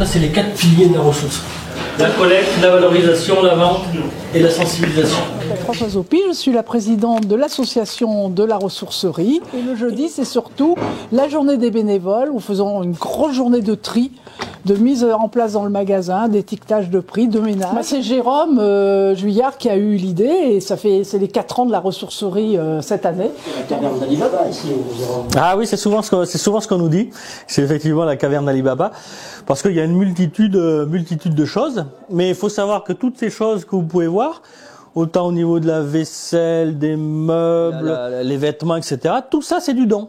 Ça, c'est les 4 piliers de la ressource. La collecte, la valorisation, la vente et la sensibilisation. Françoise Opie, je suis la présidente de l'association de la ressourcerie. Et le jeudi, c'est surtout la journée des bénévoles. Nous faisons une grosse journée de tri, de mise en place dans le magasin, d'étiquetage de prix, de ménage. C'est Jérôme Juillard qui a eu l'idée et c'est les 4 ans de la ressourcerie cette année. La caverne d'Ali Baba ici, Jérôme. Ah oui, c'est souvent ce qu'on nous dit. C'est effectivement la caverne d'Ali Baba. Parce qu'il y a une multitude de choses. Mais il faut savoir que toutes ces choses que vous pouvez voir, autant au niveau de la vaisselle, des meubles, les vêtements, etc. Tout ça, c'est du don.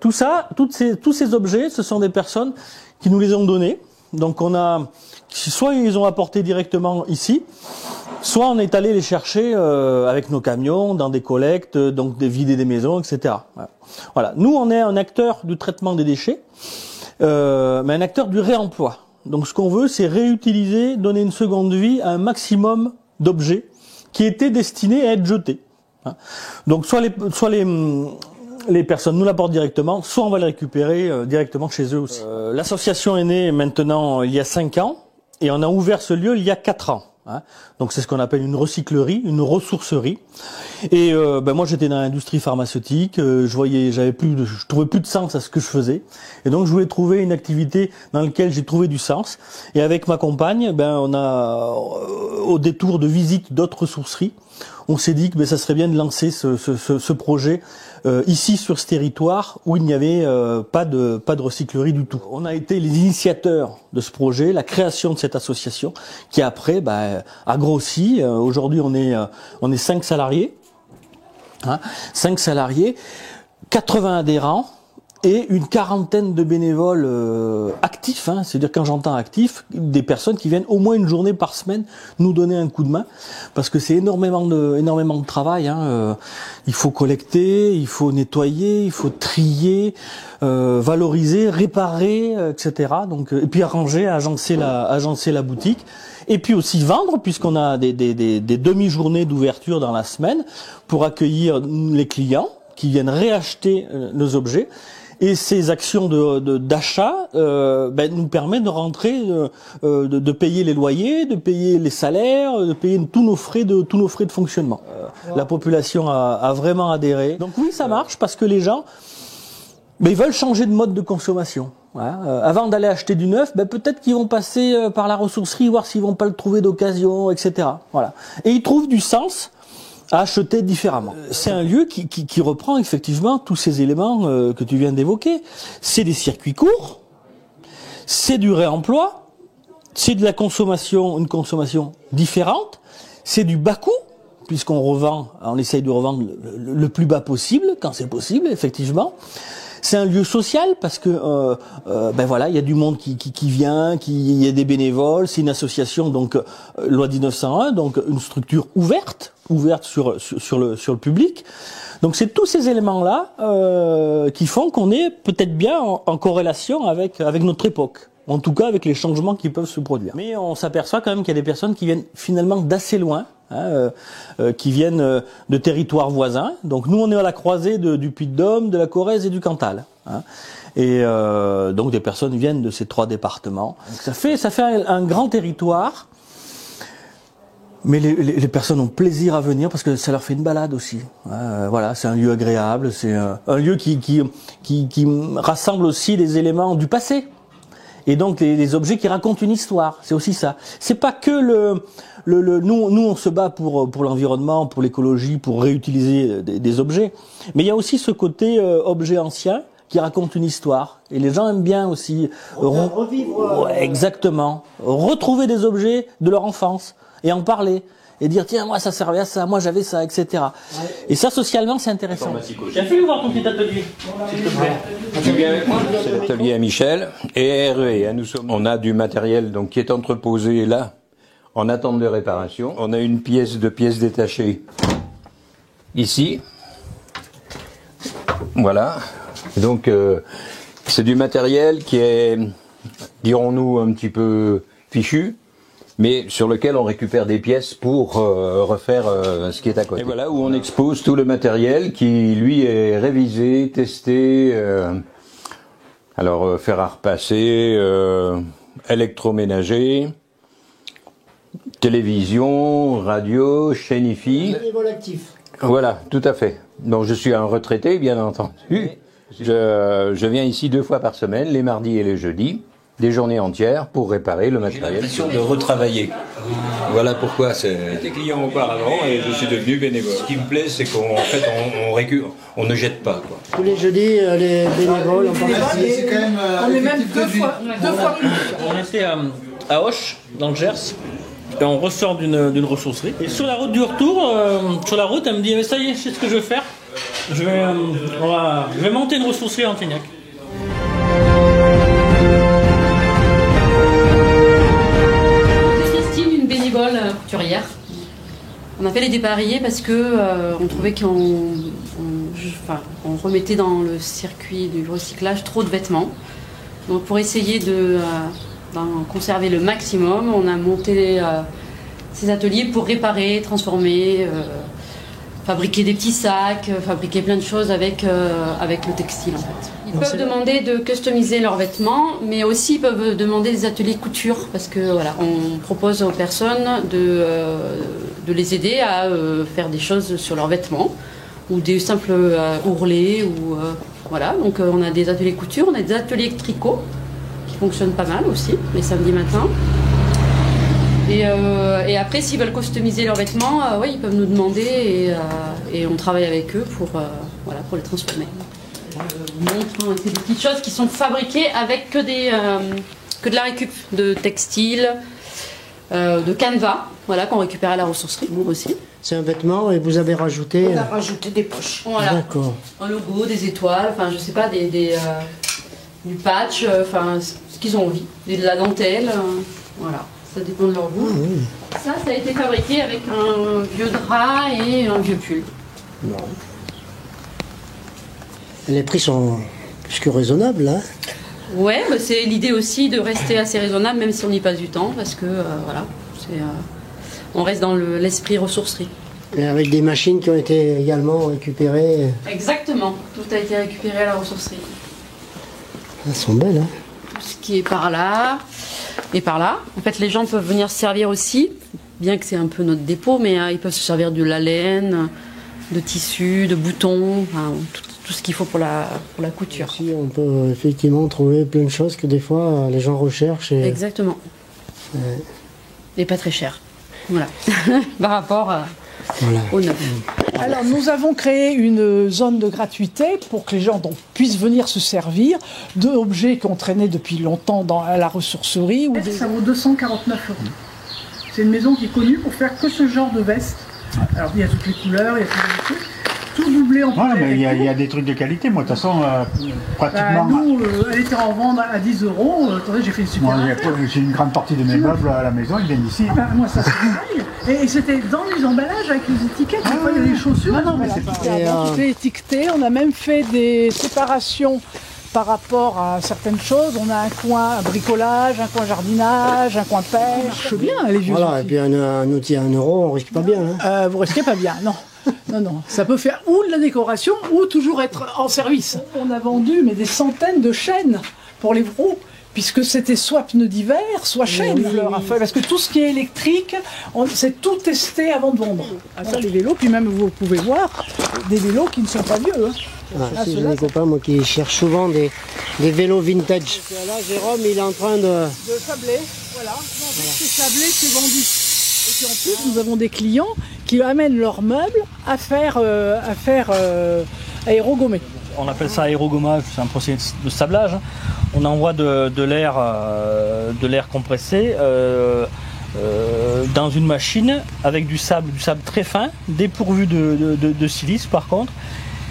Tout ça, tous ces objets, ce sont des personnes qui nous les ont donnés. Donc soit ils les ont apportés directement ici, soit on est allé les chercher avec nos camions dans des collectes, donc des vider des maisons, etc. Voilà. Nous, on est un acteur du traitement des déchets, mais un acteur du réemploi. Donc ce qu'on veut, c'est réutiliser, donner une seconde vie à un maximum d'objets qui étaient destinés à être jetés. Donc soit les personnes nous l'apportent directement, soit on va les récupérer directement chez eux aussi. L'association est née maintenant il y a 5 ans et on a ouvert ce lieu il y a 4 ans. Donc c'est ce qu'on appelle une recyclerie, une ressourcerie. Et moi j'étais dans l'industrie pharmaceutique, je trouvais plus de sens à ce que je faisais. Et donc je voulais trouver une activité dans laquelle j'ai trouvé du sens. Et avec ma compagne, on a au détour de visite d'autres ressourceries, on s'est dit que ça serait bien de lancer ce projet ici sur ce territoire où il n'y avait pas de recyclerie du tout. On a été les initiateurs de ce projet, la création de cette association qui après a grossi. Aujourd'hui on est 5 salariés, 5 salariés, 80 adhérents et une quarantaine de bénévoles actifs, c'est-à-dire quand j'entends actifs, des personnes qui viennent au moins une journée par semaine nous donner un coup de main, parce que c'est énormément de travail. Il faut collecter, il faut nettoyer, il faut trier, valoriser, réparer, etc. Donc et puis agencer la boutique. Et puis aussi vendre, puisqu'on a des demi-journées d'ouverture dans la semaine pour accueillir les clients qui viennent réacheter nos objets. Et ces actions d'achat nous permettent de rentrer, de payer les loyers, de payer les salaires, de payer tous nos frais de fonctionnement. La population a vraiment adhéré. Donc oui, ça marche parce que les gens ils veulent changer de mode de consommation. Avant d'aller acheter du neuf, peut-être qu'ils vont passer par la ressourcerie, voir s'ils vont pas le trouver d'occasion, etc. Voilà. Et ils trouvent du sens à acheter différemment. C'est un lieu qui reprend effectivement tous ces éléments que tu viens d'évoquer. C'est des circuits courts, c'est du réemploi, c'est de la consommation, une consommation différente, c'est du bas coût, on essaye de revendre le plus bas possible, quand c'est possible, effectivement. C'est un lieu social parce que il y a du monde qui vient, il y a des bénévoles, c'est une association donc loi 1901, donc une structure ouverte sur le public. Donc c'est tous ces éléments-là qui font qu'on est peut-être bien en corrélation avec notre époque. En tout cas avec les changements qui peuvent se produire. Mais on s'aperçoit quand même qu'il y a des personnes qui viennent finalement d'assez loin, qui viennent de territoires voisins. Donc nous on est à la croisée du Puy-de-Dôme, de la Corrèze et du Cantal. Et donc des personnes viennent de ces 3 départements. Donc ça fait un grand territoire. Mais les personnes ont plaisir à venir parce que ça leur fait une balade aussi. Voilà, c'est un lieu agréable, c'est un lieu qui rassemble aussi des éléments du passé. Et donc les objets qui racontent une histoire, c'est aussi ça. C'est pas que nous on se bat pour l'environnement, pour l'écologie, pour réutiliser des objets, mais il y a aussi ce côté objet ancien qui raconte une histoire. Et les gens aiment bien aussi revivre. Exactement, retrouver des objets de leur enfance et en parler. Et dire tiens moi ça servait à ça, moi j'avais ça, etc. Ouais. Et ça socialement c'est intéressant. J'ai fait voir ton petit atelier, s'il te plaît. Tu viens avec moi? C'est l'atelier à Michel et Hervé. On a du matériel donc qui est entreposé là en attente de réparation. On a une pièce de pièces détachées ici. Voilà. Donc c'est du matériel qui est, dirons-nous, un petit peu fichu, mais sur lequel on récupère des pièces pour refaire ce qui est à côté. Et voilà où on expose tout le matériel qui, lui, est révisé, testé, faire à repasser, électroménager, télévision, radio, chaîne IFI. Bénévole actif. Voilà, tout à fait. Donc je suis un retraité, bien entendu. Je viens ici 2 fois par semaine, les mardis et les jeudis, des journées entières pour réparer le matériel. J'ai l'impression de retravailler. Voilà pourquoi j'étais client auparavant et je suis devenu bénévole. Ce qui me plaît, c'est qu'en fait, on ne jette pas, quoi. Tous les jeudis, les bénévoles, on participe. On est même deux fois plus. On était à Auch, dans le Gers, et on ressort d'une ressourcerie. Et sur la route du retour, sur la route, elle me dit mais ça y est, je sais ce que je vais faire. Je vais monter une ressourcerie à Antignac. Christine, une bénévole couturière. On a fait les dépareillés parce que on trouvait qu'on remettait dans le circuit du recyclage trop de vêtements. Donc pour essayer d'en conserver le maximum, on a monté ces ateliers pour réparer, transformer, fabriquer des petits sacs, fabriquer plein de choses avec le textile en fait. Ils peuvent demander de customiser leurs vêtements, mais aussi ils peuvent demander des ateliers couture parce que voilà, on propose aux personnes de les aider à faire des choses sur leurs vêtements ou des simples ourlets ou voilà. Donc on a des ateliers couture, on a des ateliers tricot qui fonctionnent pas mal aussi les samedis matins. Et après, s'ils veulent customiser leurs vêtements, ouais, ils peuvent nous demander et on travaille avec eux pour les transformer. Je vous montre, c'est des petites choses qui sont fabriquées avec que de la récup de textile, de canevas, voilà, qu'on récupère à la ressourcerie aussi. C'est un vêtement et vous avez rajouté... On a rajouté des poches. Voilà. D'accord. Un logo, des étoiles, enfin je sais pas, du patch, enfin ce qu'ils ont envie, de la dentelle, voilà. Ça dépend de leur goût. Ah, oui. Ça a été fabriqué avec un vieux drap et un vieux pull. Bon. Les prix sont plus que raisonnables, hein. Ouais, bah c'est l'idée aussi de rester assez raisonnable, même si on y passe du temps, parce que voilà, on reste dans l'esprit ressourcerie. Et avec des machines qui ont été également récupérées. Exactement, tout a été récupéré à la ressourcerie. Elles sont belles, hein. Tout ce qui est par là et par là. En fait, les gens peuvent venir se servir aussi, bien que c'est un peu notre dépôt, mais ils peuvent se servir de la laine, de tissu, de boutons, enfin, tout ce qu'il faut pour la couture. Ici, on peut effectivement trouver plein de choses que des fois les gens recherchent. Et... Exactement. Et pas très cher. Voilà. Par rapport au neuf. Alors, nous avons créé une zone de gratuité pour que les gens donc, puissent venir se servir d'objets qui ont traîné depuis longtemps à la ressourcerie. Ça vaut 249 €. C'est une maison qui est connue pour faire que ce genre de veste. Alors, il y a toutes les couleurs, il y a tous les trucs. Tout doublé en Ouais, mais il y a des trucs de qualité. Moi, de toute façon, pratiquement... nous, elle était en vente à 10 €. Attendez, j'ai fait une super affaire. J'ai une grande partie de mes meubles à la maison, ils viennent d'ici. Moi, ça c'est pareil. Et c'était dans les emballages avec les étiquettes. Des fois, il y a des chaussures. Non, mais c'est pas... Tout est étiqueté. On a même fait des séparations par rapport à certaines choses. On a un coin bricolage, un coin jardinage, un coin pêche. Bien, les vieux Voilà, outils. et puis un outil à 1 €, on risque pas bien, hein. Vous risquez pas bien, non. Non, ça peut faire ou de la décoration ou toujours être en service. On a vendu mais des centaines de chaînes pour les roues, puisque c'était soit pneus d'hiver, soit chaînes. Parce que tout ce qui est électrique, c'est tout testé avant de vendre. Ah, ça, les vélos, puis même vous pouvez voir des vélos qui ne sont pas vieux. Hein. J'ai des copains moi, qui cherchent souvent des vélos vintage. Là, Jérôme, il est en train de sabler, voilà. C'est sablé, c'est vendu. Et puis en plus, nous avons des clients qui amènent leurs meubles à faire aérogommer. On appelle ça aérogommage, c'est un procédé de sablage. On envoie de l'air compressé dans une machine avec du sable très fin, dépourvu de silice par contre,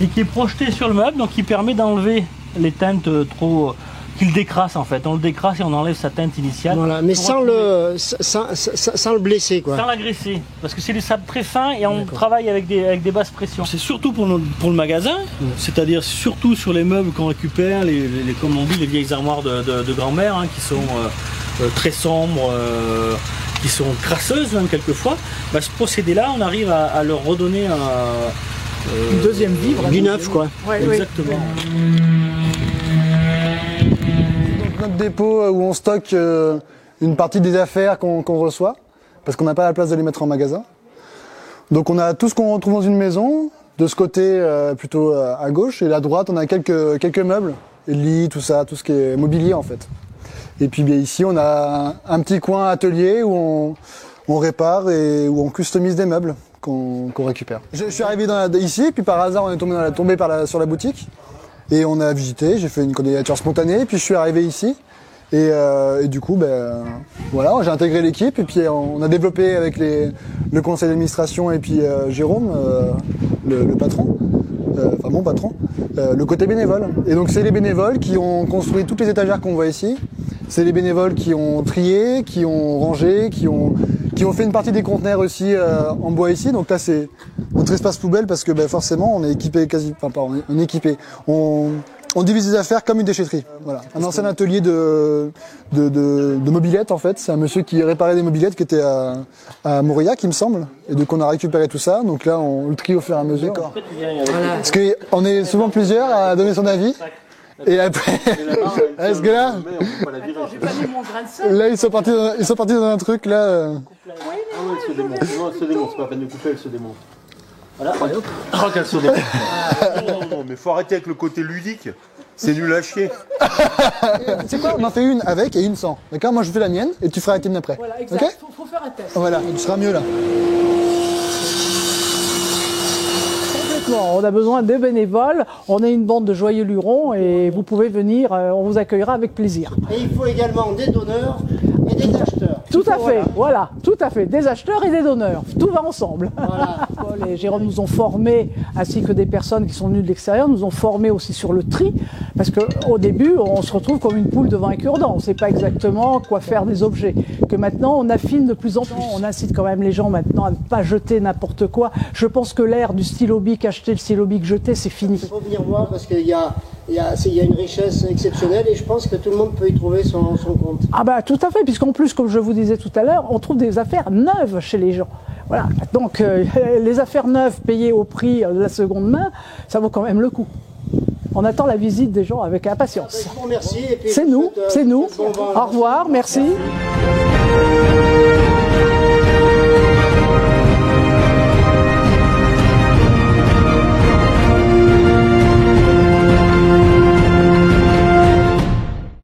et qui est projeté sur le meuble, donc qui permet d'enlever les teintes trop... qu'il décrasse en fait. On le décrasse et on enlève sa teinte initiale. Voilà, mais sans le blesser, quoi. Sans l'agresser, parce que c'est du sable très fin et on travaille avec des basses pressions. C'est surtout pour le magasin, c'est-à-dire surtout sur les meubles qu'on récupère, comme on dit, les vieilles armoires de grand-mère, hein, qui sont très sombres, qui sont crasseuses même quelquefois. Ce procédé-là, on arrive à leur redonner une deuxième vie, du neuf, quoi. Ouais, exactement. Oui. notre dépôt où on stocke une partie des affaires qu'on reçoit, parce qu'on n'a pas la place de les mettre en magasin. Donc on a tout ce qu'on retrouve dans une maison, de ce côté plutôt à gauche, et à droite on a quelques meubles, lits, tout ça, tout ce qui est mobilier en fait. Et puis bien ici on a un petit coin atelier où on répare et où on customise des meubles qu'on récupère. Je suis arrivé ici, puis par hasard on est tombé sur la boutique, et on a visité, j'ai fait une candidature spontanée, puis je suis arrivé ici. Et du coup, voilà, j'ai intégré l'équipe et puis on a développé avec le conseil d'administration et puis Jérôme, le patron, enfin mon patron, le côté bénévole. Et donc c'est les bénévoles qui ont construit toutes les étagères qu'on voit ici. C'est les bénévoles qui ont trié, qui ont rangé, qui ont fait une partie des conteneurs aussi en bois ici. Donc là c'est notre espace poubelle parce que forcément on est équipé on est équipé. On divise les affaires comme une déchetterie. Voilà. Un ancien atelier de mobylettes en fait. C'est un monsieur qui réparait des mobylettes qui était à Mauriac, il me semble. Et donc on a récupéré tout ça. Donc là on le trie au fur et à mesure. Voilà. Parce qu'on est souvent plusieurs à donner son avis. Et après, est-ce que là, là ils sont partis dans un truc là. Ah ouais, elle se démonte, c'est pas la peine de couper, elle se démonte. Voilà, je crois qu'elle se démonte. Non, mais faut arrêter avec le côté ludique. C'est nul à chier. Tu sais quoi, on en fait une avec et une sans. D'accord, moi je fais la mienne et tu feras la tienne après. Voilà, exact. Okay, faut faire un test. Voilà, tu seras mieux là. On a besoin de bénévoles, on est une bande de joyeux lurons et vous pouvez venir, on vous accueillera avec plaisir. Et il faut également des donneurs et des acheteurs. Tout à fait, voilà, tout à fait, des acheteurs et des donneurs, tout va ensemble. Voilà. Les Jérôme nous ont formés, ainsi que des personnes qui sont venues de l'extérieur, nous ont formés aussi sur le tri, parce qu'au début, on se retrouve comme une poule devant un cure-dent, on ne sait pas exactement quoi faire des objets, que maintenant on affine de plus en plus. On incite quand même les gens maintenant à ne pas jeter n'importe quoi. Je pense que l'ère du stylo bic, acheter le stylo bic, jeter, c'est fini. Il faut venir voir parce qu'il y a une richesse exceptionnelle et je pense que tout le monde peut y trouver son compte. Ah bah tout à fait, puisqu'en plus, comme je vous disais tout à l'heure, on trouve des affaires neuves chez les gens. Voilà, donc les affaires neuves payées au prix de la seconde main, ça vaut quand même le coup. On attend la visite des gens avec impatience. Je vous remercie. C'est nous, c'est nous. Au revoir, merci.